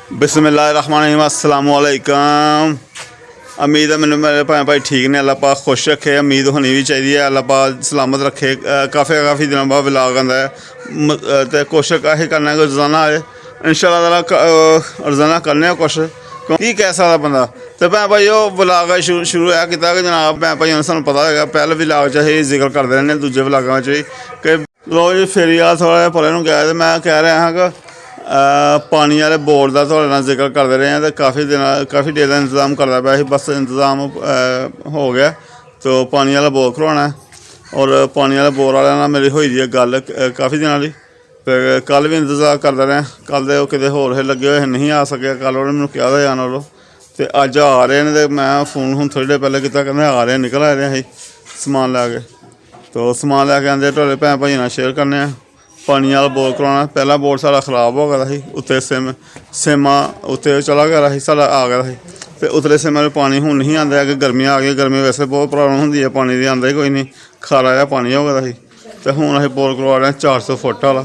बिस्मिल्लाहिर्रहमानिर्रहीम अस्सलाम वालेकुम। उम्मीद है मैंने मेरे भैन भाई ठीक ने, अल्लाह पाक खुश रखे। उम्मीद होनी भी चाहिए, अल्लाह पाक सलामत रखे। काफ़ी दिनों बाद व्लॉग आंदा है तो कोशिश अस करना कि रोज़ाना आए इंशाअल्लाह ताला, रोज़ाना करने कोशिश। की कह सकदा बंदा। तो भैन भाई व्लॉग शुरू है किया कि जनाब भैन भाई सानूं पता है पहले व्लॉग च असीं जिक्र करते रहने, दूजे व्लॉगां च भी कि लो जी फेरी वाला थोड़ा जिहा परे नूं गया तो मैं कह रहा हाँ कि पानी वाले बोर्ड का थोड़े नाल जिक्र करते रहे हैं तो काफ़ी देर का इंतज़ाम करता पाया, बस इंतज़ाम हो गया तो पानी वाला बोर खलवाना है। और पानी वाले बोर वाले नाल मेरी होई दी है गल काफ़ी दिनों की। तो कल भी इंतज़ार करते रहे, कल तो किते होर हे लगे हुए नहीं आ सके, कल उन्होंने मैनूं कहा था जाने वालों तो अज आ रहे हैं। तो मैं फोन हूँ थोड़ी देर पहले किया, कहते आ रहे हैं, निकल आए हैं समान लैके। तो समान लैके आंदे थोड़े भैन भाई नाल शेयर करने। पानी वाला बोर करवाना, पहला बोर साढ़ा खराब हो गया था, उत्ते सेमा उत्ते चला गया था, साढ़ा आ गया था। तो उतले सेमा में पानी हूँ नहीं आता है कि गर्मियाँ आ गई, गर्मी वैसे बहुत प्रॉब्लम होंगी है पानी की, आंदा ही कोई नहीं, खारा जहा पानी हो गया था। तो हूँ अं बोर करवा रहे हैं 400 फुट वाला,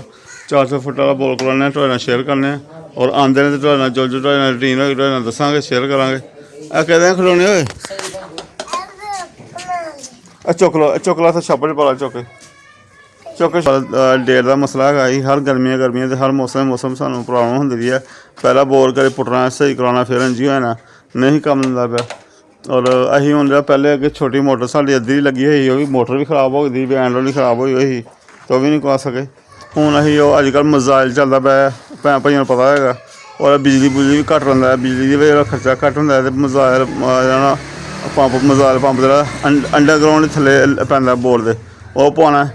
400 फुट वाला बोर करवाने थोड़े शेयर करने। और आंदे ने तो जो रूटीन होगी दसा शेयर करा। कहते हैं खिलौने होए चुकला तो छप्पड़ पा चुके चौके डेट का मसला है। हर गर्मियाँ तो हर मौसम सानू प्रॉब्लम होंगी है। पहला बोर करें पुट्टना सही कराना, फिर इंजी होना नहीं कम दिंदा पाया। और असी हूँ पहले अगे छोटी मोटर साड़ी अद्धी लगी हुई, वो भी मोटर भी खराब हो गई, हैंडल भी खराब हुई हुई तो भी नहीं पा सके। हूँ असी अजकल मजाइल चलता पाया, भैन भाइयों पता है। और बिजली भी घट रहा है, बिजली की वजह खर्चा घट होंगे। तो मजाइल मजाइल पंप जो अंडरग्राउंड थले पैंदा बोर के वह पाना।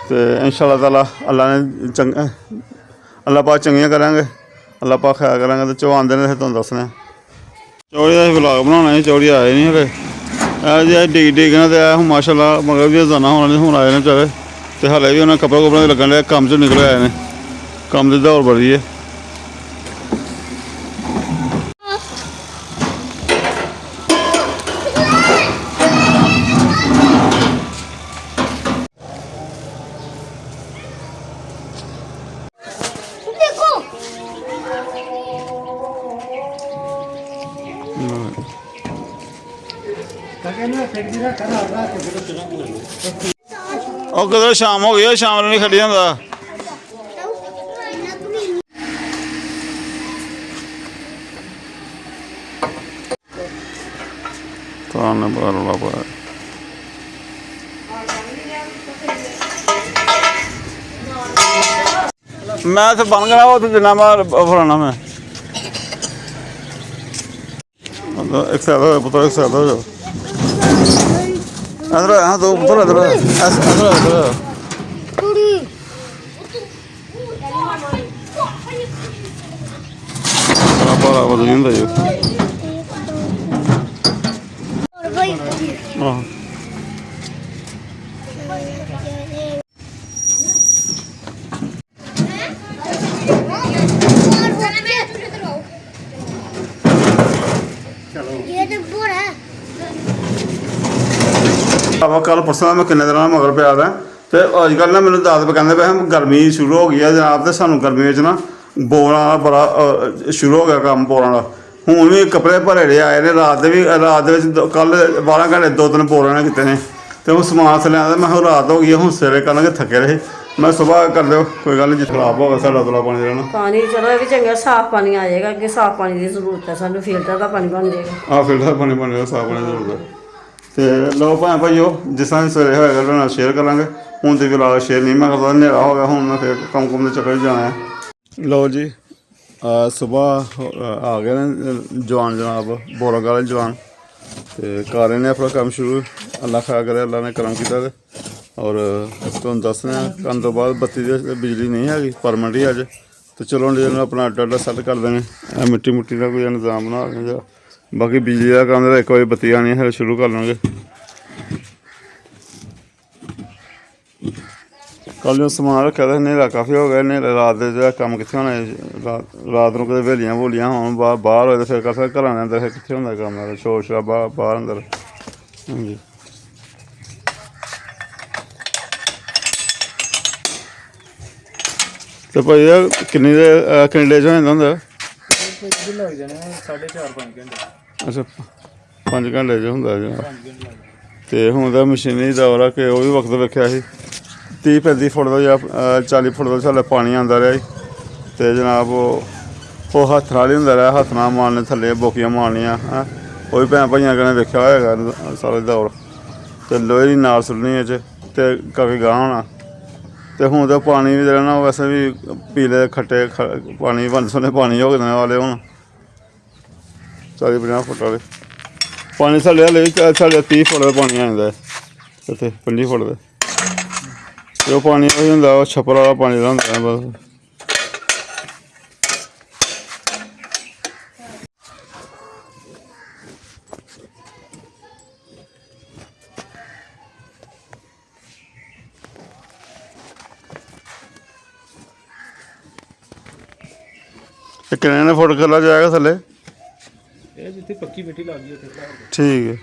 तो इंशाअल्लाह ताला अल्लाह ने अल्लाह पाक चंगियां करांगे, अल्लाह पाक खैर करांगे। तो चौ आंदे ने तुहानूं दस्सने चौड़ी का ब्लॉग बनाना ही, चौड़ी आए नहीं हले डिगना तो है हूँ माशाअल्लाह, मगर भी जाना होना नहीं, हूँ आए ने बेचारे। तो हले भी उन्हें कपड़े कुपड़े लगन डे, कम चो निकले आए ने, कम की दौड़ बड़ी है। कदों शाम हो गई, शाम नहीं खड़ी होंदा। मैं तो बन गया वो तो जिन्ना मैं फलाना मैं एक साइड हो पुत्र, एक साइड हो जाओ इधर। हाँ तो पुत्र इधर इधर बड़ा बदल नहीं होता हाँ। कल परसों मैं किन्ने दिन मगर पिया दा। तो अजकल ना मैंने दस कहते पे गर्मी शुरू हो गई है जनाब, तो सानू गर्मियों च ना बोरां का बड़ा शुरू हो गया कम बोरां का। हूँ भी कपड़े भरे दे आए ने, रात कल 12 घंटे 2-3 बोर ने किते हैं। तो हूँ समान थले आया, मैं रात हो गई, हूँ सवेरे करना थके रहे, मैं सुबह कर दो कोई गल नहीं, खराब हो गया साढ़ा तला पानी रहना पानी। चलो ये भी चंगा साफ पानी आ जाएगा, अगे साफ पानी की जरूरत है, सानू फिल्टर का पानी बन जाएगा। हाँ फिल्टर का पानी बन जाएगा, साफ पानी की जरूरत है। तो लो भैन भाइयो जिस तरह सवेरे होएगा तुहाडे शेयर करांगे। हूँ तो फिलहाल शेयर नहीं मैं करता, हनेरा हो गया, हूँ मैं फिर कम के चक्कर जाना है। लो जी सुबह आ गए ने जवान जनाब, बोरा वाले जवान, तो कर रहे ने अपना कम शुरू। अल्लाह खैर करे, अल्लाह ने करम किया। और तुहानूं दस्सने कल तो बाद बत्ती बिजली नहीं हैगी परमानेंट ही अज। तो चलो अपना अड्डा अड्डा सैट कर देने, मिट्टी मुट्टी का कोई इंतजाम बना देंगे। बाकी बिजली का कम एक बजे बत्ती आनी है, शुरू कर लेंगे। कल जो समान रखा था हनेरा काफ़ी हो गया, हनेरा रात जो कम कितने होना, रात को कदे वेलियां वूलियां होन बाहर होए तो फिर कल घर आने अंदर फिर कितने होंगे कम, शोर शराबा बाहर अंदर। हाँ जी तो भाई किन्नी डेज हो जाता होंगे? ਵੀ ਲੱਗ ਜਾਣੇ 4.5-5 ਘੰਟੇ। ਅੱਛਾ 5 ਘੰਟੇ 'ਚ ਹੁੰਦਾ ਜੀ। 5 ਘੰਟੇ ਲੱਗ ਜਾਣੇ। ਤੇ ਹੁਣ ਤਾਂ ਮਸ਼ੀਨੀ ਦੌਰ ਆ ਕਿ ਉਹ ਵੀ ਵਕਤ ਵੇਖਿਆ ਸੀ 30-35 ਫੁੱਟ ਦਾ ਜਾਂ 40 ਫੁੱਟ ਦਾ ਸਾਡੇ ਪਾਣੀ ਆਉਂਦਾ ਰਿਹਾ ਸੀ। ਤੇ ਜਨਾਬ ਉਹ ਹੱਥ ਨਾਲ ਹੀ ਹੁੰਦਾ ਰਿਹਾ, ਹੱਥ ਨਾਲ ਮਾਰਨੇ ਥੱਲੇ ਬੋਕੀਆਂ ਮਾਰਨੀਆਂ ਹੈਂ। ਉਹ ਵੀ ਭੈਣ ਭਾਈਆਂ ਕਹਿੰਦੇ ਵੇਖਿਆ ਹੋਏਗਾ ਸਾਰੇ ਦੌਰ। ਤੇ ਲੋਹੇ ਦੀ ਨਾਰ ਸੁੱਟਣੀ 'ਚ ਤੇ ਕਾਫੀ ਗਾਂਹ ਹੋਣਾ। ਤੇ ਹੁਣ ਤਾਂ ਪਾਣੀ ਵੀ ਜਿਹੜਾ ਨਾ ਵੈਸੇ ਵੀ ਪੀਲੇ ਖੱਟੇ ਪਾਣੀ ਬੰਦ ਪਾਣੀ ਹੋ ਗਏ ਵਾਲੇ ਹੁਣ 40-50 ਫੁੱਟ ਵਾਲੇ ਪਾਣੀ ਸਾਡੇ ਹਲੇ ਸਾਡੇ 30 ਫੁੱਟ ਦਾ ਪਾਣੀ ਆ ਜਾਂਦਾ ਇੱਥੇ 50 ਫੁੱਟ ਦਾ। ਤੇ ਉਹ ਪਾਣੀ ਉਹੀ ਹੁੰਦਾ ਉਹ ਛੱਪਰ ਵਾਲਾ ਪਾਣੀ ਦਾ ਹੁੰਦਾ ਬਸ। ਇਹ ਕਿੰਨੇ ਫੁੱਟ ਕਿੱਲਾ ਜਾਏਗਾ ਥੱਲੇ? ਇਹ ਜਿੱਥੇ ਪੱਕੀ ਮਿੱਟੀ ਲੱਗ ਗਈ ਉੱਥੇ ਖੜਾ ਹੋ ਠੀਕ ਹੈ।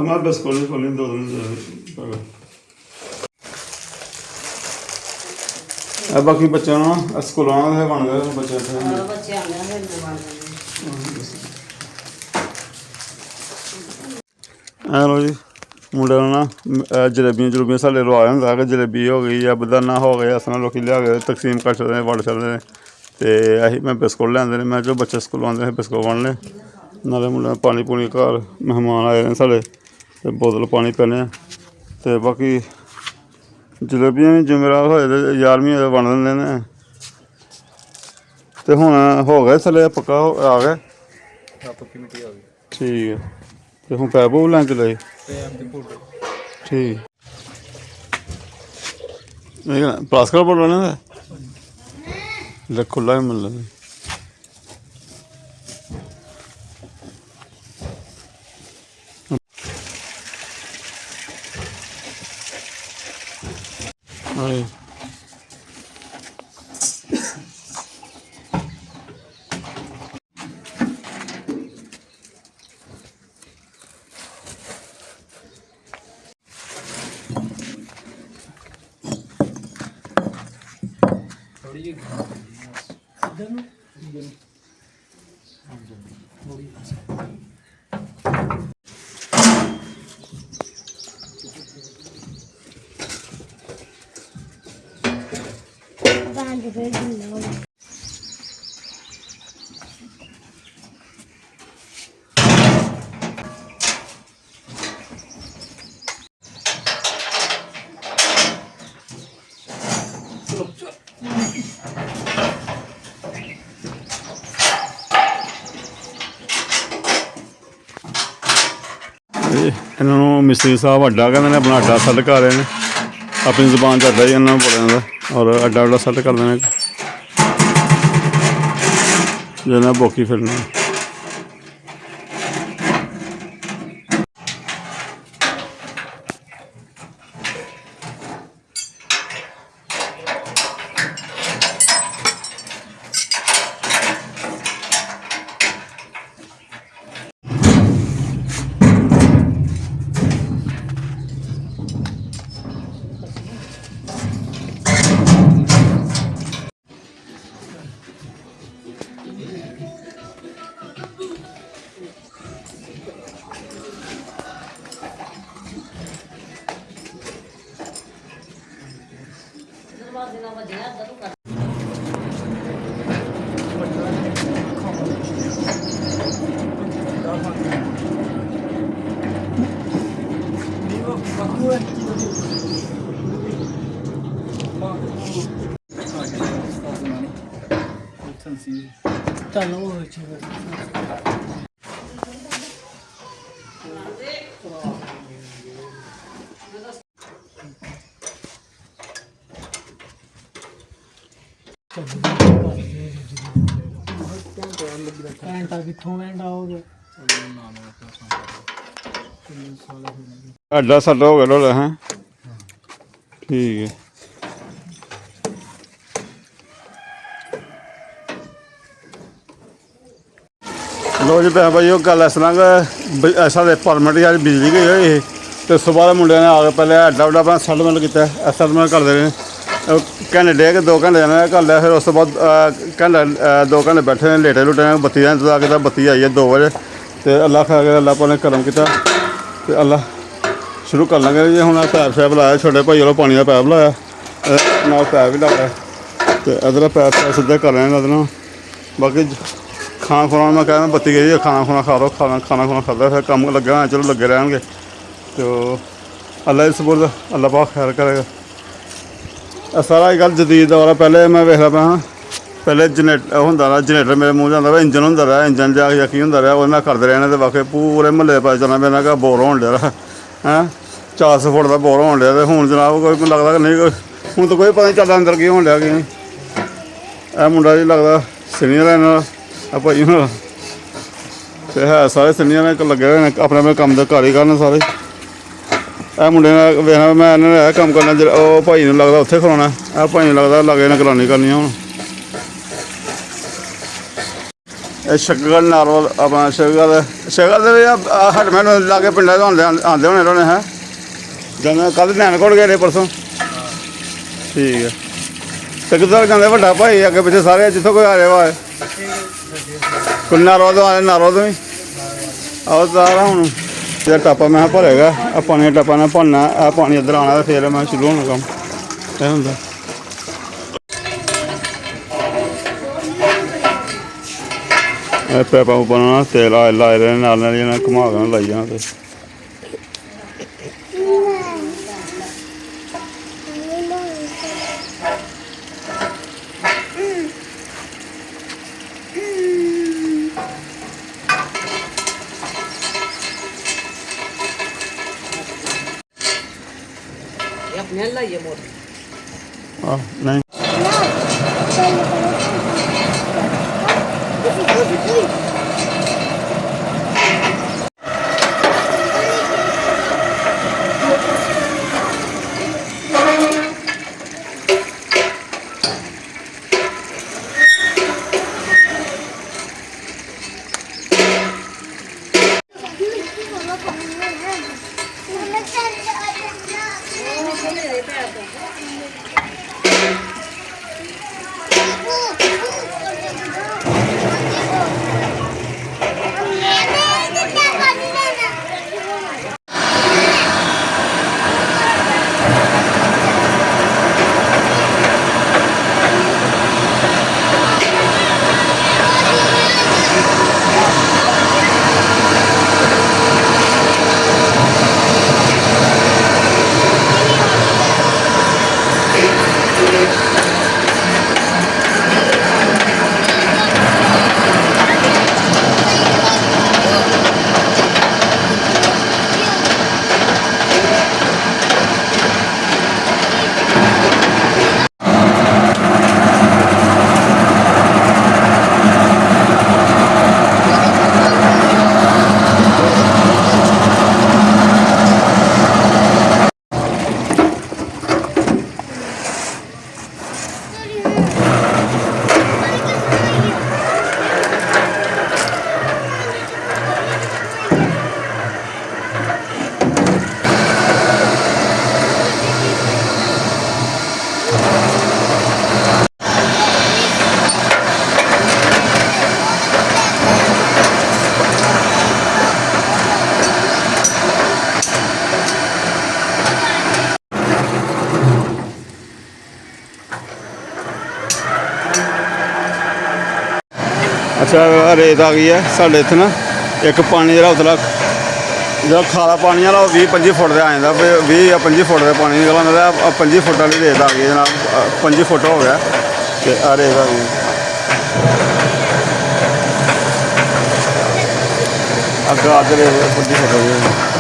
मैं बस खोली खोली 2 दिन बाकी बच्चों स्कूल आना बन गए बच्चे ਬੱਚੇ ਆਉਂਦੇ ਨੇ ਫਿਰ ਬਣ ਜਾਂਦੇ। ਐ ਲੋ ਜੀ ਮੁੰਡੇ ਨੂੰ ਨਾ ਜਲੇਬੀਆਂ ਜਲੂਬੀਆਂ ਸਾਡੇ ਲਵਾ ਹੁੰਦਾ ਕਿ ਜਲੇਬੀ ਹੋ ਗਈ ਜਾਂ ਬਦਾਨਾ ਹੋ ਗਿਆ, ਇਸ ਤਰ੍ਹਾਂ ਲੋਕ ਲਿਆ ਕੇ ਤਕਸੀਮ ਕਰ ਸਕਦੇ ਨੇ ਵੰਡ ਸਕਦੇ ਨੇ। ਤੇ ਅਸੀਂ ਮੈਂ ਬਿਸਕੁਟ ਲਿਆਂਦੇ ਨੇ, ਮੈਂ ਜੋ ਬੱਚੇ ਸਕੂਲੋਂ ਆਉਂਦੇ ਨੇ ਬਿਸਕੁਟ ਵੰਡ ਲਏ। ਨਾਲੇ ਮੁੰਡੇ ਨੂੰ ਪਾਣੀ ਪੂਣੀ ਘਰ ਮਹਿਮਾਨ ਆਏ ਨੇ ਸਾਡੇ ਤੇ ਬੋਤਲ ਪਾਣੀ ਪੀਂਦੇ ਹਾਂ। ਤੇ ਬਾਕੀ ਜਲੇਬੀਆਂ ਵੀ ਜੁਮੇਰਾਤ ਹੋਏ ਤੇ 11ਵੀਂ ਹੋਏ ਵੰਡ ਦਿੰਦੇ ਨੇ। ਤੇ ਹੁਣ ਹੋ ਗਏ ਥੱਲੇ ਪੱਕਾ ਆ ਗਿਆ ਪੱਕੀ ਮਿੱਟੀ ਆ ਗਈ। ਠੀਕ ਹੈ। ਤੇ ਹੁਣ ਪੈਪ ਪੂਪ ਲੈਣ ਚਲੇ ਠੀਕ ਪਲਾਸਕਰ ਬੋਲ ਲੈਣਾ ਦਾ ਖੁੱਲਾ ਹੀ ਮਿਲ ਥੋੜੀ ਜਿਹੀ ਇੱਧਰ ਨੂੰ ਇਹਨਾਂ ਨੂੰ ਮਿਸਤਰੀ ਸਾਹਿਬ ਅੱਡਾ ਕਹਿੰਦੇ ਨੇ, ਆਪਣਾ ਅੱਡਾ ਸੈੱਟ ਕਰ ਰਹੇ ਨੇ। ਆਪਣੀ ਜ਼ੁਬਾਨ 'ਚ ਅੱਡਾ ਹੀ ਇਹਨਾਂ ਨੂੰ ਬੋਲਿਆ ਜਾਂਦਾ ਔਰ ਅੱਡਾ ਸੈੱਟ ਕਰਦੇ ਨੇ ਜਿਹਨਾਂ ਬੋਕੀ ਫਿਰਨਾ। ਘੰਟਾ ਕਿੱਥੋਂ ਘੰਟਾ ਹੋ ਗਿਆ। ਅੱਡਾ ਸਾਡਾ ਹੋ ਗਿਆ ਢੋਲਾ ਹੈ। ਠੀਕ ਹੈ। ਲੋ ਜੀ ਭੈਣ ਭਾਈ ਉਹ ਗੱਲ ਇਸ ਤਰ੍ਹਾਂ ਕਿ ਸਾਡੇ ਪਰਮਿਟ ਯਾਰ ਬਿਜਲੀ ਗਈ ਹੋਈ ਸੀ ਅਤੇ ਸੁਬਾਹ ਦੇ ਮੁੰਡਿਆਂ ਨੇ ਆ ਕੇ ਪਹਿਲੇ ਅੱਡਾ ਉੱਡਾ ਆਪਣਾ ਸੈਟਲਮੈਂਟ ਕੀਤਾ। ਸੈਟਲਮੈਂਟ ਕਰਦੇ ਰਹੇ ਘੰਟੇ ਡੇਢ 2 ਘੰਟੇ ਜਾਣਾ ਕਰ ਲਿਆ। ਫਿਰ ਉਸ ਤੋਂ ਬਾਅਦ ਘੰਟਾ 2 ਘੰਟੇ ਬੈਠੇ ਨੇ ਲੇਟੇ ਲੁਟੇ ਨੇ। ਬੱਤੀ ਦਾ ਇੰਤਜ਼ਾਰ ਕੀਤਾ। ਬੱਤੀ ਆਈ ਹੈ 2 ਵਜੇ ਅਤੇ ਅੱਲਾ ਖਾ ਕੇ ਅੱਲਾ ਆਪਾਂ ਨੇ ਕਰਮ ਕੀਤਾ ਅਤੇ ਅੱਲਾ ਸ਼ੁਰੂ ਕਰ ਲਾਂਗੇ ਜੀ। ਹੁਣ ਪੈਪ ਸ਼ੈਪ ਲਾਇਆ ਛੋਟੇ ਭਾਈ ਵੱਲੋਂ ਪਾਣੀ ਦਾ ਪੈਪ ਲਾਇਆ ਨਾਲ ਪੈਪ ਵੀ ਲਾਇਆ ਅਤੇ ਇੱਧਰ ਪੈਪ ਸਿੱਧਾ ਕਰ ਰਹੇ ਨੇ ਇਹਦੇ ਨਾਲ। ਬਾਕੀ ਖਾਣਾ ਖੁਣਾ ਮੈਂ ਕਹਿੰਦਾ ਬੱਤੀ ਗਈ ਖਾਣਾ ਖੁਣਾ ਖਾ ਲਓ। ਖਾਣਾ ਖੁਣਾ ਖਾਦਾ ਫਿਰ ਕੰਮ ਲੱਗਾ ਹੋਇਆ ਚਲੋ ਲੱਗੇ ਰਹਿਣਗੇ ਅਤੇ ਉਹ ਅੱਲਾ ਦੀ ਸਪੁਰਦ ਅੱਲਾ ਪਾਕ ਖੈਰ ਕਰੇਗਾ। ਇਹ ਸਾਰਾ ਅੱਜ ਕੱਲ੍ਹ ਜਦੀਦ ਦੌਰ ਆ। ਪਹਿਲੇ ਮੈਂ ਵੇਖਦਾ ਪਿਆ ਹਾਂ ਪਹਿਲੇ ਹੁੰਦਾ ਰਿਹਾ ਜਨਰੇਟਰ ਮੇਰੇ ਮੂੰਹ 'ਚ ਆਉਂਦਾ ਵਾ ਇੰਜਨ ਹੁੰਦਾ ਰਿਹਾ ਇੰਜਨ ਜਾ ਕੀ ਹੁੰਦਾ ਰਿਹਾ ਉਹਦੇ ਨਾਲ ਕਰਦੇ ਰਹੇ ਨੇ ਅਤੇ ਵਾਕਈ ਪੂਰੇ ਮਹੱਲੇ ਪਾ ਚੱਲਣਾ ਮੇਰੇ ਨਾਲ ਬੋਰ ਹੋਣ ਡਿਆ ਹੈਂ 400 ਫੁੱਟ ਦਾ ਬੋਰ ਹੋਣ ਡਿਆ ਅਤੇ ਹੁਣ ਜਨਾਬ ਕੋਈ ਮੈਨੂੰ ਲੱਗਦਾ ਕਿ ਨਹੀਂ ਕੋਈ ਹੁਣ ਤਾਂ ਕੋਈ ਪਤਾ ਨਹੀਂ ਚੱਲਦਾ ਅੰਦਰ ਕੀ ਹੋਣ ਡਿਆ ਕੀ ਨਹੀਂ। ਇਹ ਮੁੰਡਾ ਜੀ ਲੱਗਦਾ ਸੀਨੀਅਰ ਹੈ ਨਾਲ ਆ ਭਾਈ ਹੁਣ ਅਤੇ ਹੈ ਸਾਰੇ ਸੀਨੀਅਰ ਨੇ ਲੱਗੇ ਹੋਏ ਨੇ ਆਪਣੇ ਆਪਣੇ ਕੰਮ ਦੇ ਘਰ ਹੀ ਕਰਨ ਸਾਰੇ। ਇਹ ਮੁੰਡੇ ਨਾਲ ਵੇਖਣਾ ਮੈਂ ਇਹਨਾਂ ਨੇ ਇਹ ਕੰਮ ਕਰਨਾ ਉਹ ਭਾਈ ਨੂੰ ਲੱਗਦਾ ਉੱਥੇ ਖਲਾਉਣਾ ਇਹ ਭਾਈ ਨੂੰ ਲੱਗਦਾ ਲਾਗੇ ਨਾਲ ਕਲਾਨੀ ਕਰਨੀ ਹੁਣ। ਇਹ ਸ਼ਕਗੜ ਨਾਰਵਲ ਆਪਣਾ ਸ਼ਕਗੜ ਦੇ ਵੀ ਹਟਮੈਨ ਲਾਗੇ ਪਿੰਡਾਂ ਤੋਂ ਆਉਂਦੇ ਹੋਣੇ ਇਹਨਾਂ ਨੇ ਹੈ ਜਦੋਂ ਕੱਲ੍ਹ ਨੈਣਕੋਟ ਗਏ ਨੇ ਪਰਸੋਂ। ਠੀਕ ਹੈ ਅਤੇ ਕਿੱਧਰ ਜਾਂਦੇ ਵੱਡਾ ਭਾਈ ਅੱਗੇ ਪਿੱਛੇ ਸਾਰੇ ਜਿੱਥੋਂ ਕੋਈ ਆ ਰਿਹਾ ਵਾ ਕੋਈ ਨਾਰਵਲ ਤੋਂ ਆਏ ਨਾਰਵਲ ਤੋਂ ਵੀ ਆਹੋ ਸਾਰਾ ਹੁਣ ਜਿਹੜਾ ਟਾਪਾ ਮੈਂ ਭਰੇਗਾ ਆ ਪਾਣੀ ਦਾ ਟਾਪਾ ਨਾਲ ਭਰਨਾ ਆ ਪਾਣੀ ਇੱਧਰ ਆਉਣਾ ਅਤੇ ਫਿਰ ਮੈਂ ਸ਼ੁਰੂ ਹੋਣਾ ਕੰਮ ਇਹ ਹੁੰਦਾ। ਇਹ ਪੈਪਾ ਉੱਪਰ ਨਾਲ ਤੇਲ ਲਾਏ ਰਹੇ ਨਾਲ ਨਾਲ ਇਹਨਾਂ ਘੁਮਾ ਕੇ ਲਾਈ ਜਾਣਾ ਅਤੇ ਨਹੀਂ ਅੱਛਾ ਰੇਤ ਆ ਗਈ ਹੈ ਸਾਡੇ ਇੱਥੇ ਨਾ ਇੱਕ ਪਾਣੀ ਜਿਹੜਾ ਉਤਲਾ ਜਿਹੜਾ ਖਾਰਾ ਪਾਣੀ ਵਾਲਾ ਉਹ 20-25 ਫੁੱਟ ਦਾ ਆ ਜਾਂਦਾ 20 ਜਾਂ 25 ਫੁੱਟ ਦਾ ਪਾਣੀ ਨਿਕਲ ਆਉਂਦਾ 25 ਫੁੱਟ ਵਾਲੀ ਰੇਤ ਆ ਗਈ ਜਨਾਬ 25 ਫੁੱਟ ਹੋ ਗਿਆ ਅਤੇ ਆ ਰੇਤ ਆ ਗਈ ਅੱਗਾ ਅੱਧ ਰੇਤ 25 ਫੁੱਟ ਹੋ ਗਈ।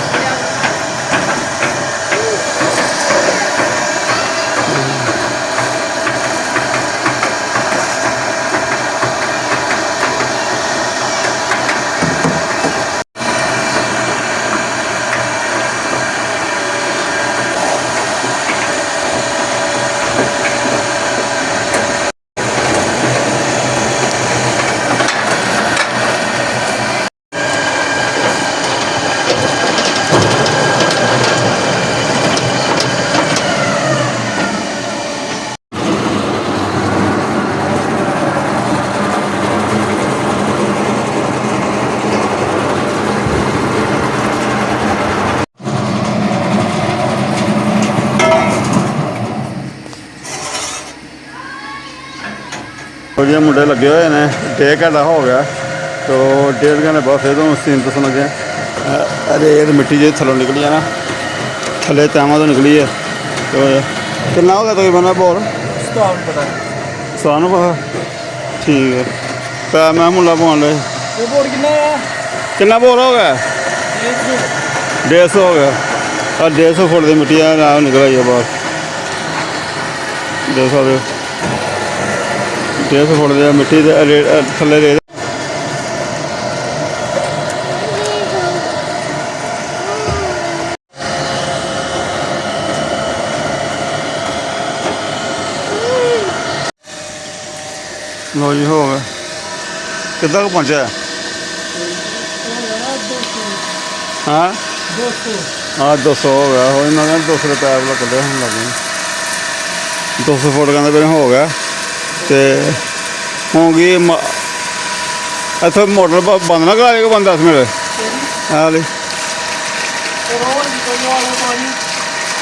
ਲੋ ਜੀ ਮੁੰਡੇ ਲੱਗੇ ਹੋਏ ਨੇ, 1.5 ਘੰਟਾ ਹੋ ਗਿਆ। ਤੋ 1.5 ਘੰਟੇ ਬਾਅਦ ਫਿਰ ਤੋਂ ਸੀਨ ਦੱਸਣ ਲੱਗੇ। ਰੇਤ ਮਿੱਟੀ ਜਿਹੀ ਥੱਲੋਂ ਨਿਕਲੀ ਆ ਨਾ, ਥੱਲੇ ਤੈਵਾਂ ਤੋਂ ਨਿਕਲੀ ਹੈ। ਤੋ ਕਿੰਨਾ ਹੋ ਗਿਆ ਤਕਰੀਬਨ ਬੋਰ? ਸਟਾਪ ਪਤਾ ਸਾਨੂੰ ਪਤਾ। ਠੀਕ ਹੈ। ਪੈ ਮੈਂ ਮੁੱਲਾ ਪਾਉਣ ਲਈ ਇਹ ਬੋਰ ਕਿੰਨਾ ਆ? ਕਿੰਨਾ ਬੋਰ ਹੋ ਗਿਆ? 150 ਹੋ ਗਿਆ। ਆ 150 ਫੁੱਟ ਦੀ ਮਿੱਟੀ ਆ ਨਾਲ ਨਿਕਲ ਆਈ ਆ ਬਾਹਰ। 150 ਫੁੱਟ ਦੀ ਮਿੱਟੀ ਦੇ ਥੱਲੇ ਰੇਤ। ਲੋ ਜੀ ਹੋ ਗਿਆ। ਕਿੱਦਾਂ ਕੁ ਪਹੁੰਚਿਆ? ਹਾਂ 200 ਹੋ ਗਿਆ। ਹੋ ਇਹਨਾਂ ਕਹਿੰਦੇ 200 ਦੇ ਪੈਪ ਲੱਗਦੇ ਹੁਣ ਲੱਗੇ 200 ਫੁੱਟ ਕਹਿੰਦੇ ਮੇਰੇ ਹੋ ਗਿਆ। ਤੇ ਹੋ ਗਈ ਇੱਥੇ ਮੋਟਰ ਬੰਦ ਨਾ ਕਰਾ ਲੇਗਾ ਬੰਦ 10 ਮਿੰਟ ਆ ਲਈ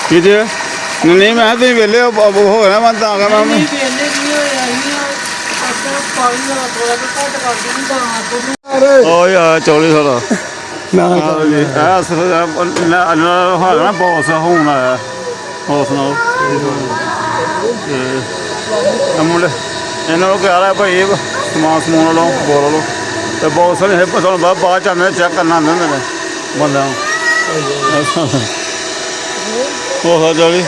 ਕੀ ਜੀ? ਨਹੀਂ ਮੈਂ ਤੁਸੀਂ ਵਿਹਲੇ ਹੋ ਗਿਆ ਨਾ ਮੈਂ ਤਾਂ ਕਹਿੰਦਾ ਮੈਂ ਓ ਯਾਰ 2400 ਦਾ ਨਾ ਬੌਸ ਹੁਣ ਆਇਆ ਹੋਰ ਸੁਣਾਓ। ਮੁੰਡੇ ਇਹਨਾਂ ਨੂੰ ਕਹਿ ਰਿਹਾ ਭਾਈ ਸਮਾਨ ਲਓ ਬੋਲ ਲਓ ਤੇ ਬੌਸ ਨੇ ਤੁਹਾਨੂੰ ਬਾਅਦ ਚ ਆਉਂਦੇ ਚੈੱਕ ਕਰਨਾ ਆਉਂਦੇ ਹੁੰਦੇ ਨੇ ਬੰਦਿਆਂ ਨੂੰ। ਹੋ ਚੌਲੀ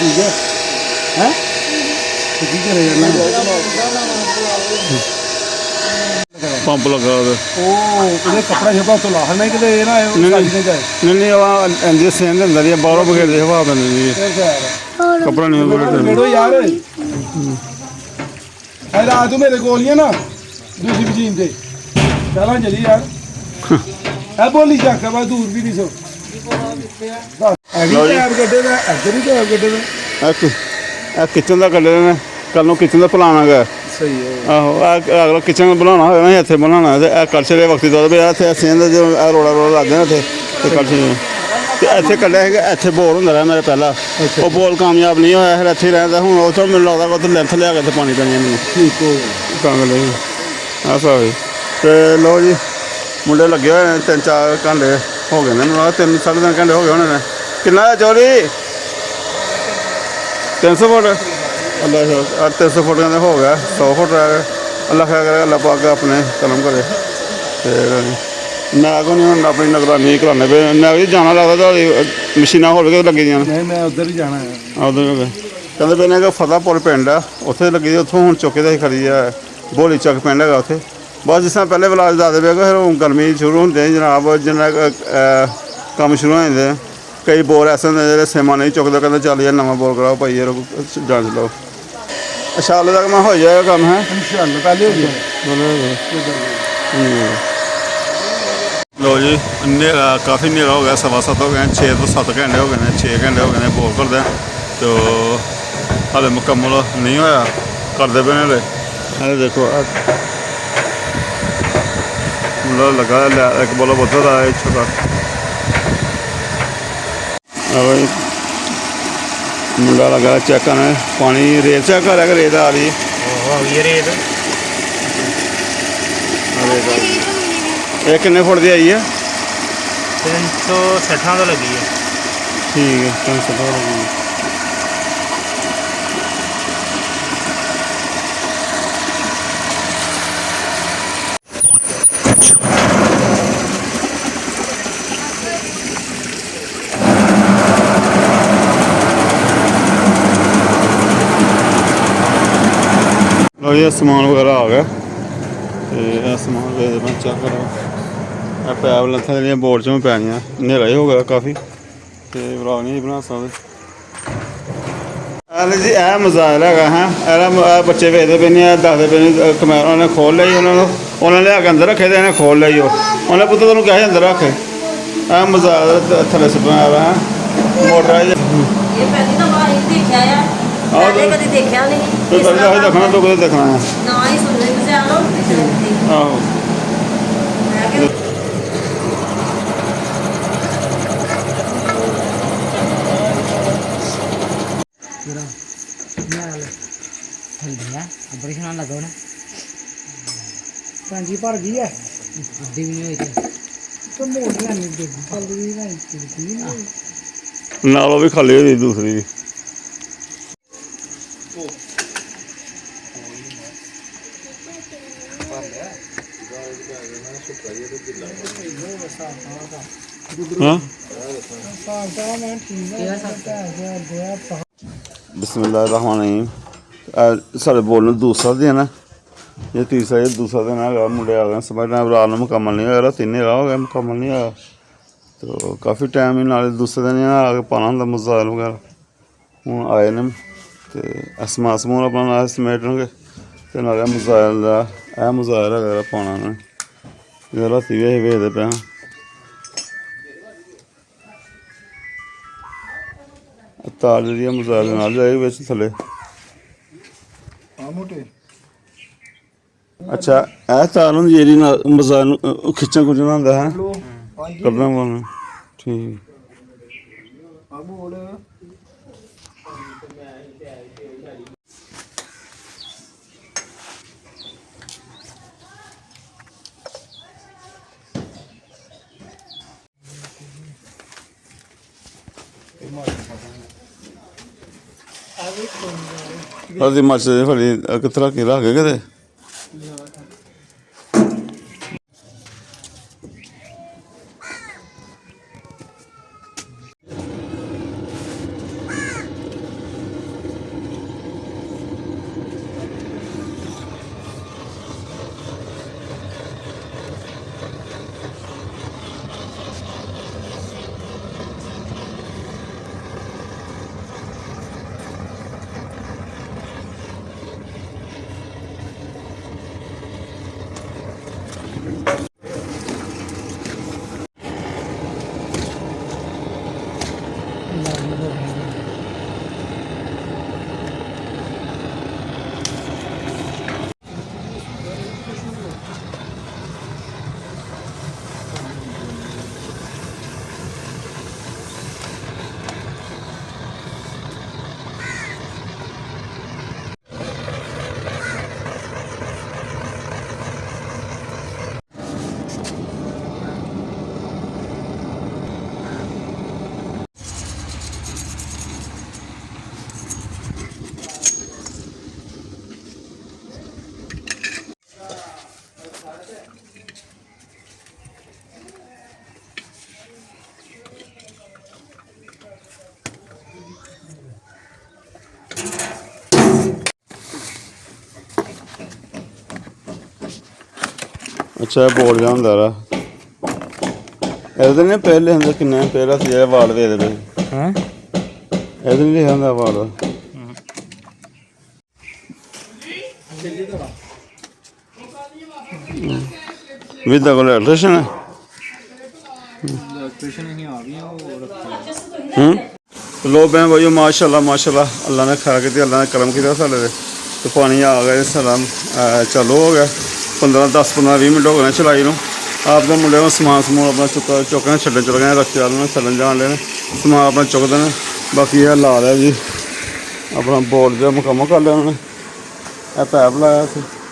ਠੀਕ ਹੈ ਹੈ ਕੀ ਕਰੇਗਾ? ਪੰਪ ਲੱਗਾ ਉਹਦੇ। ਉਹਦੇ ਕੱਪੜਾ ਛਪਾ ਤੋਂ ਲਾਹ ਨਹੀਂ ਕਿਤੇ ਇਹ ਨਾ ਨਹੀਂ ਉਹ ਇੰਜੇ ਸੇਨ ਦੇ ਅੰਦਰ ਹੀ ਬਾਹਰੋਂ ਬਗੇਰਦੇ ਹਵਾ ਪੈਂਦੀ ਜੀ। ਕੱਪੜਾ ਨਹੀਂ ਹੁੰਦਾ ਮੇੜੋ ਯਾਰ ਹੈ ਰਾਤ ਨੂੰ ਮੇਰੇ ਕੋਲ ਹੀ ਆ ਨਾ ਦੂਸਰੀ ਮਸ਼ੀਨ ਤੇ ਪਹਿਲਾਂ ਚਲੀ ਯਾਰ ਹੈ ਬੋਲੀ ਚੱਕ ਬਸ ਦੂਰ ਵੀ ਨਹੀਂ ਸੋ ਇਹ ਕਿਚਨ ਦਾ ਕੱਢੇ ਨੇ। ਕੱਲ ਨੂੰ ਕਿਚਨ ਦਾ ਪਲਾਨ ਹੈਗਾ। ਸਹੀ ਹੈ। ਆਹੋ ਅਗਲਾ ਕਿਚਨ ਬਣਾਉਣਾ ਹੋਇਆ ਨਾ ਇੱਥੇ ਬਣਾਉਣਾ ਤੇ ਇਹ ਕਲਛੇ ਦੇ ਵਕਤੀ ਤੋਂ ਵੀ ਇੱਥੇ ਸੇਨ ਦਾ ਜੋ ਰੋੜਾ ਲੱਗਦੇ ਨੇ ਇੱਥੇ ਤੇ ਕਲਛੇ ਤੇ ਇੱਥੇ ਕੱਢਿਆ ਹੈਗਾ। ਇੱਥੇ ਬੋਰ ਹੁੰਦਾ ਰਿਹਾ ਮੇਰੇ ਪਹਿਲਾਂ ਉਹ ਬੋਲ ਕਾਮਯਾਬ ਨਹੀਂ ਹੋਇਆ ਫਿਰ ਇੱਥੇ ਰਹਿੰਦਾ। ਹੁਣ ਉੱਥੋਂ ਮੈਨੂੰ ਲੱਗਦਾ ਉੱਥੇ ਲੈਂਥ ਲਿਆ ਕੇ ਇੱਥੇ ਪਾਣੀ ਪੈਣੀ ਮੈਨੂੰ ਠੀਕ ਹੋ ਕੰਗ ਲਈ ਐਸਾ ਹੋਈ। ਤੇ ਲਓ ਜੀ ਮੁੰਡੇ ਲੱਗੇ ਹੋਏ ਨੇ 3-4 ਘੰਟੇ ਹੋ ਗਏ ਨੇ ਮੈਨੂੰ ਲੱਗਦਾ 3-3.5 ਘੰਟੇ ਹੋ ਗਏ ਹੋਣੇ ਨੇ। ਕਿੰਨਾ ਚੋਰੀ 300 ਫੁੱਟ ਅੱਲਾ 300 ਫੁੱਟ ਕਹਿੰਦੇ ਹੋ ਗਿਆ। 100 ਫੁੱਟ ਰਹਿ ਗਏ। ਅੱਲਾ ਖੈਰ ਕਰੇ ਅੱਲਾ ਪਾ ਕੇ ਆਪਣੇ ਕਲਮ ਕਰੇ। ਤੇ ਮੈਂ ਕੋ ਨਹੀਂ ਹੁਣ ਆਪਣੀ ਨਿਗਰਾਨੀ ਕਰਾਉਣੇ ਪਏ। ਮੈਂ ਵੀ ਜਾਣਾ ਲੱਗਦਾ ਤੁਹਾਡੀ ਮਸ਼ੀਨਾਂ ਹੋਰ ਵੀ ਲੱਗੀ ਦੀਆਂ ਨਹੀਂ ਮੈਂ ਉੱਧਰ ਹੀ ਜਾਣਾ ਹੈ। ਉੱਧਰ ਹੋ ਗਏ ਕਹਿੰਦੇ ਪਏ ਨੇ ਕਿ ਫਤਿਹਪੁਰ ਪਿੰਡ ਆ ਉੱਥੇ ਲੱਗੀ ਦੀ। ਉੱਥੋਂ ਹੁਣ ਚੁੱਕੇ ਦਾ ਖੜੀ ਆ ਬੋਲੀ ਚੱਕ ਪਿੰਡ ਹੈਗਾ ਉੱਥੇ। ਬਸ ਜਿਸ ਤਰ੍ਹਾਂ ਪਹਿਲੇ ਵਿਲਾਜ ਦੱਸਦੇ ਪਏ ਕਿ ਫਿਰ ਹੁਣ ਗਰਮੀ ਸ਼ੁਰੂ ਹੁੰਦੇ ਜਨਾਬ ਜਿੰਨਾ ਕੰਮ ਸ਼ੁਰੂ ਹੋ ਜਾਂਦੇ। ਕਈ ਬੋਰ ਐਸੇ ਹੁੰਦੇ ਜਿਹੜੇ ਸੇਮਾ ਨਹੀਂ ਚੁੱਕਦੇ ਕਹਿੰਦੇ ਚੱਲ ਯਾਰ ਨਵਾਂ ਬੋਰ ਕਰਾਓ ਭਾਈ ਯਾਰ ਜਾਂਚ ਲਓ। ਅੱਛਾ ਹਾਲੇ ਤੱਕ ਮੈਂ ਹੋ ਜਾਏਗਾ ਕੰਮ ਹੈ ਇਨਸ਼ਾਅੱਲਾ ਪਹਿਲੇ ਹੋ ਗਿਆ। ਲੋ ਜੀ ਕਾਫੀ ਹਨੇਰਾ ਹੋ ਗਿਆ। 7:15 ਹੋ ਗਏ 6 ਤੋਂ 7 ਘੰਟੇ ਹੋ ਗਏ ਨੇ 6 ਘੰਟੇ ਹੋ ਗਏ ਨੇ ਬੋਰ ਕਰਦੇ ਤੋ ਹਾਲੇ ਮੁਕੰਮਲ ਨਹੀਂ ਹੋਇਆ ਕਰਦੇ ਪਏ ਨੇ ਹਲੇ ਦੇਖੋ ਮੁੰਡਾ ਲੱਗਾ ਇੱਕ ਬੋਲਾ ਬੱਤਰ ਆਇਆ ਛੋਟਾ ਮੁੰਡਾ ਲੱਗਾ ਚੈੱਕ ਕਰਨਾ ਪਾਣੀ ਰੇਤ ਚੈੱਕ ਕਰ ਰਿਹਾ ਕਿ ਰੇਤ ਆ ਰਹੀ ਹੈ। ਰੇਤ ਇਹ ਕਿੰਨੇ ਫੁੱਟ ਦੀ ਆਈ ਹੈ? 360 ਦਾ ਲੱਗੀ ਹੈ। ਠੀਕ ਹੈ 360 ਦਾ ਲੱਗੀ ਹੈ। ਲਓ ਇਹ ਸਮਾਨ ਵਗੈਰਾ ਆ ਗਿਆ ਤੇ ਇਹ ਸਮਾਨ ਦੇ ਦੇਣਾ ਚੈੱਕ ਕਰੋ। ਇਹ ਪੈਪ ਲੱਥਾਂ ਜਿਹੜੀਆਂ ਬੋਰਡ 'ਚੋਂ ਪੈਣੀਆਂ ਹਨੇਰਾ ਹੀ ਹੋ ਗਿਆ ਕਾਫੀ ਤੇ ਵਲੌਗ ਨਹੀਂ ਬਣਾ ਸਕਦੇ। ਜੀ ਇਹ ਮਜ਼ਾਇਲ ਹੈਗਾ ਹੈ। ਇਹਦਾ ਬੱਚੇ ਵੇਖਦੇ ਪਏ ਨੇ ਦੱਸਦੇ ਪਏ ਨੇ ਕਮੈਰਾ ਉਹਨੇ ਖੋਲ੍ਹ ਲਈ ਉਹਨਾਂ ਲਿਆ ਕੇ ਅੰਦਰ ਰੱਖੇ ਤੇ ਇਹਨੇ ਖੋਲ੍ਹ ਲਈ ਉਹਨੇ ਪੁੱਤ ਤੈਨੂੰ ਕਿਹਾ ਅੰਦਰ ਰੱਖ। ਇਹ ਮਜ਼ਾਇਲ ਥੱਲੇ ਸੁਪਨਾ ਹੈ ਮੋਟਰ ਇਹ ਪਹਿਲੀ ਤਾਂ ਵਾਰ ਹੀ ਦੇਖਿਆ ਆ। ਪਹਿਲੇ ਕਦੀ ਦੇਖਿਆ ਨਹੀਂ। ਤੇ ਪਹਿਲਾਂ ਇਹ ਦੇਖਣਾ ਤੋਂ ਕਦੇ ਦੇਖਣਾ ਹੈ ਨਾ ਹੀ ਸੁਣਦੇ ਮਜ਼ਾ ਆਓ। ਆਹੋ ਬੜੀ ਖਾਣ ਲੱਗਾ ਹੁਣ ਟੈਂਕੀ ਭਰ ਗਈ ਹੈ ਅੱਧੀ ਵੀ ਨਹੀਂ ਹੋਈ ਤੇ ਮੋਟਰ ਨਹੀਂ ਦੇ ਚੱਲਦੀ ਨਹੀਂ ਚਿੜਕੀ ਨਾਲ ਉਹ ਵੀ ਖਾਲੀ ਹੋਈ ਦੂਸਰੀ ਵੀ। ਹਾਂ ਸਾਂਤਾ ਮੈਂ ਠੀਕ ਹੈ ਬਿਸਮਿਲ੍ਲਾਹਿਰ ਰਹਿਮਾਨ ਰਹੀਮ। ਸਾਡੇ ਬੋਲ ਨੂੰ ਦੂਸਰਾ ਦਿਨ ਹੈ, ਇਹ ਤੀਸਰਾ ਇਹ ਦੂਸਰਾ ਦਿਨ ਹੈਗਾ। ਮੁੰਡੇ ਆ ਗਏ ਸਮਝਣਾ ਰਾਤ ਨੂੰ ਮੁਕੰਮਲ ਨਹੀਂ ਹੋਇਆ, ਤਿੰਨੇ ਰਾਹ ਹੋ ਗਿਆ ਮੁਕੰਮਲ ਨਹੀਂ ਹੋਇਆ। ਤੇ ਕਾਫੀ ਟਾਈਮ ਹੀ ਨਾਲੇ ਦੂਸਰੇ ਦਿਨ ਆ ਕੇ ਪਾਉਣਾ ਹੁੰਦਾ ਮਜ਼ਾਇਲ ਵਗੈਰਾ। ਹੁਣ ਆਏ ਨੇ ਤੇ ਸਮਾਨ ਸਮੂਨ ਆਪਣਾ ਨਾਲ ਸਮੇਟਣਗੇ ਅਤੇ ਨਾਲੇ ਮਜ਼ਾਇਲ ਦਾ ਇਹ ਮਜ਼ਾਇਲ ਹੈਗਾ ਪਾਉਣਾ ਨੇ। ਇਹ ਰਾਤੀ ਵੀ ਅਸੀਂ ਵੇਖਦੇ ਪਏ ਹਾਂ। ਤਾਰ ਜਿਹੜੀ ਆ ਮਜ਼ਾਇਲ ਦੇ ਨਾਲ ਜਾਏਗੀ ਵਿੱਚ ਥੱਲੇ। ਆ ਮੋਟੇ ਅੱਛਾ ਇਹ ਤਾਰ ਹੁੰਦੀ ਜਿਹੜੀ ਨਾਲ ਮਜ਼ਾਇਲ ਨੂੰ ਖਿੱਚਣ ਖੁੱਚਣਾ ਹੁੰਦਾ ਹੈ ਲੋ ਹਾਂਜੀ ਕਰਨਾ ਪਾਉਣਾ। ਠੀਕ ਆ ਬੋਲ ਹਲਦੀ ਮਿਰਚ ਦੇ ਫੜੀ ਕਿਤਰਾ ਕੇ ਰੱਖ ਕੇ ਕਿਤੇ ਅੱਛਾ ਬੋਲ ਜਾ ਹੁੰਦਾ ਰਾ ਇਹਦੇ ਨੇ ਪਹਿਲੇ ਹੁੰਦਾ ਕਿੰਨੇ ਪਹਿਲਾਂ ਸੀ ਇਹ ਵਾਲ ਦੇ ਦੇ ਹਾਂ ਇਹਦੇ ਨਹੀਂ ਲਿਖਿਆ ਹੁੰਦਾ ਵਾਲ ਵਿਦ ਦਾ ਕੋਲ ਇਲੈਕਟ੍ਰੀਸ਼ਨ ਹੈ लो बहन भाइयों माशाल्लाह अल्लाह ने खा के अल्लाह ने करम किया साढ़े तो पानी आ गया सलाम चालू हो गया 10-15-20 मिनट हो गए चलाई नूं आपके मुंडे को समान समून अपना चुकने छड्डन चल गए रस्ते वाले छड्डन जान लगे समान अपना चुकते हैं बाकी यह ला लिया जी अपना बोर्ड जो मुकम्मल कर लिया उन्होंने यह पैप लाया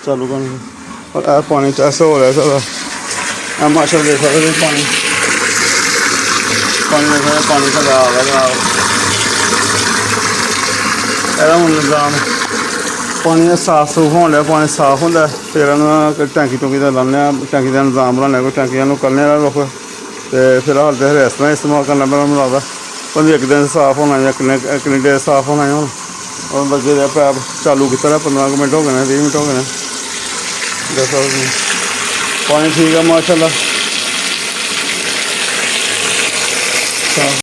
चालू करने और यह पानी चैस हो रहा सारा माशाल्लाह देख सकते पानी देख पानी साढ़ा आ गया जनाब ਇਹਦਾ ਹੁਣ ਨਿਜ਼ਾਮ ਪਾਣੀ ਦਾ ਸਾਫ ਹੋਣ ਲਿਆ ਪਾਣੀ ਸਾਫ ਹੁੰਦਾ ਫਿਰ ਇਹਨਾਂ ਟੈਂਕੀ ਟੂੰਕੀ ਦਾ ਲਾਉਂਦੇ ਹਾਂ ਟੈਂਕੀ ਦਾ ਨਿਜ਼ਾਮ ਬਣਾਉਂਦੇ ਕੋਈ ਟੈਂਕੀਆਂ ਨੂੰ ਕਰਨੇ ਵਾਲਾ ਰੁੱਖ ਅਤੇ ਫਿਰ ਹਾਲ ਤੇ ਇਸ ਤਰ੍ਹਾਂ ਇਸਤੇਮਾਲ ਕਰਨਾ ਪੈਣਾ ਮੈਨੂੰ ਲੱਗਦਾ ਭਾਵੇਂ ਇੱਕ ਦਿਨ ਸਾਫ ਹੋਣਾ ਜਾਂ ਕਿੰਨੇ ਡੇਜ਼ ਸਾਫ ਹੋਣਾ ਹੁਣ ਉਹ ਲੱਗੇ ਦੇ ਪੈਪ ਚਾਲੂ ਕੀਤਾ 15 ਮਿੰਟ ਹੋ ਗਏ ਨੇ 20 ਮਿੰਟ ਹੋ ਗਏ ਨੇ ਦੱਸੋ ਪਾਣੀ ਠੀਕ ਆ ਮਾਸ਼ਾਅੱਲਾ